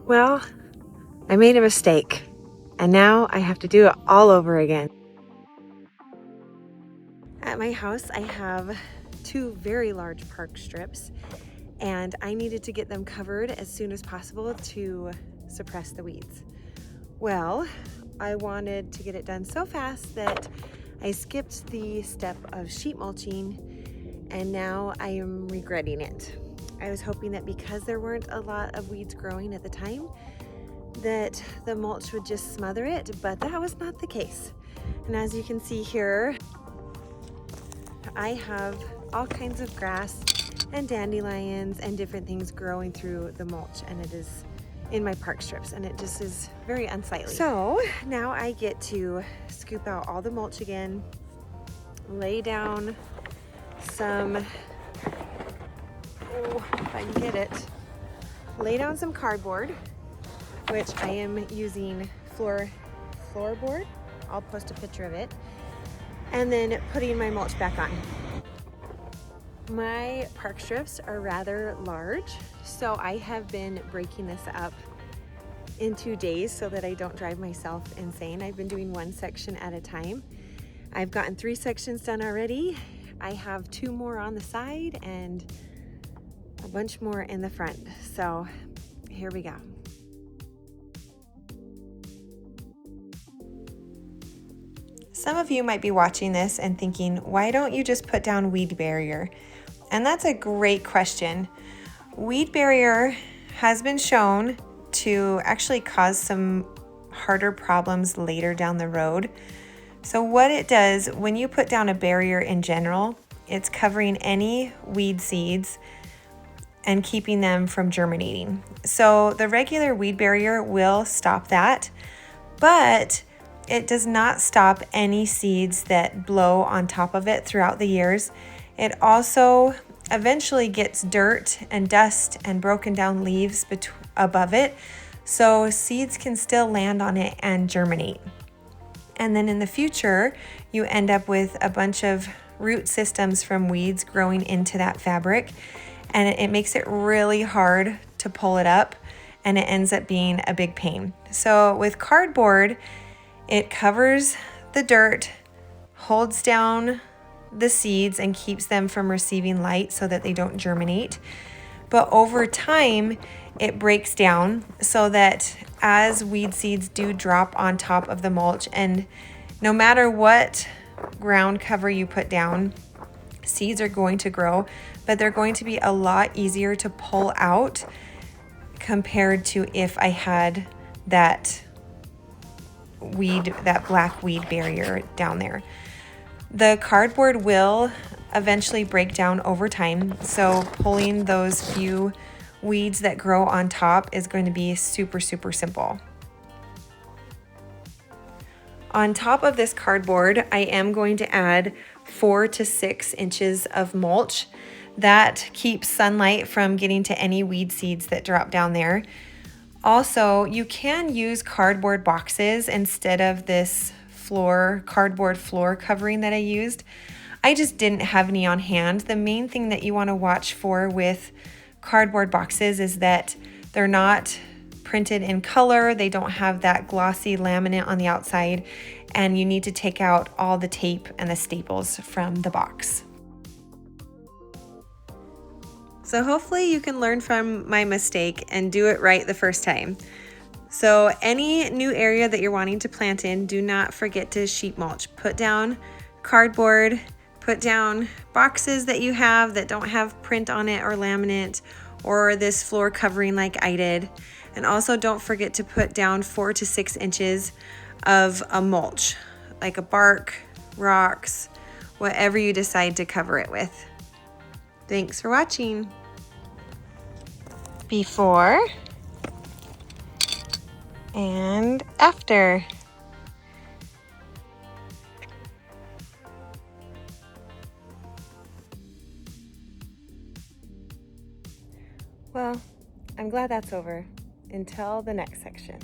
Well, I made a mistake, and now I have to do it all over again. At my house, I have 2 very large park strips, and I needed to get them covered as soon as possible to suppress the weeds. Well, I wanted to get it done so fast that I skipped the step of sheet mulching, and now I am regretting it. I was hoping that because there weren't a lot of weeds growing at the time, that the mulch would just smother it, but that was not the case. And as you can see here, I have all kinds of grass and dandelions and different things growing through the mulch, and it is in my park strips, and it just is very unsightly. So now I get to scoop out all the mulch again, lay down some, if I can get it, lay down some cardboard, which I am using floorboard. I'll post a picture of it. And then putting my mulch back on. My park strips are rather large, so I have been breaking this up in 2 days so that I don't drive myself insane. I've been doing 1 section at a time. I've gotten 3 sections done already. I have 2 more on the side and a bunch more in the front. So here we go. Some of you might be watching this and thinking, why don't you just put down weed barrier? And that's a great question. Weed barrier has been shown to actually cause some harder problems later down the road. So what it does, when you put down a barrier in general, it's covering any weed seeds and keeping them from germinating. So the regular weed barrier will stop that, but it does not stop any seeds that blow on top of it throughout the years. It also eventually gets dirt and dust and broken down leaves above it, so seeds can still land on it and germinate. And then in the future, you end up with a bunch of root systems from weeds growing into that fabric, and it makes it really hard to pull it up, and it ends up being a big pain. So with cardboard, it covers the dirt, holds down the seeds, and keeps them from receiving light so that they don't germinate. But over time, it breaks down so that as weed seeds do drop on top of the mulch, and no matter what ground cover you put down, seeds are going to grow, but they're going to be a lot easier to pull out compared to if I had that black weed barrier down there. The cardboard will eventually break down over time, so pulling those few weeds that grow on top is going to be super, super simple. On top of this cardboard, I am going to add 4 to 6 inches of mulch. That keeps sunlight from getting to any weed seeds that drop down there. Also, you can use cardboard boxes instead of this cardboard floor covering that I used. I just didn't have any on hand. The main thing that you want to watch for with cardboard boxes is that they're not printed in color, they don't have that glossy laminate on the outside, and you need to take out all the tape and the staples from the box. So hopefully you can learn from my mistake and do it right the first time. So any new area that you're wanting to plant in, do not forget to sheet mulch. Put down cardboard, put down boxes that you have that don't have print on it or laminate or this floor covering like I did. And also don't forget to put down 4 to 6 inches of a mulch, like a bark, rocks, whatever you decide to cover it with. Thanks for watching. Before and after. Well, I'm glad that's over. Until the next section.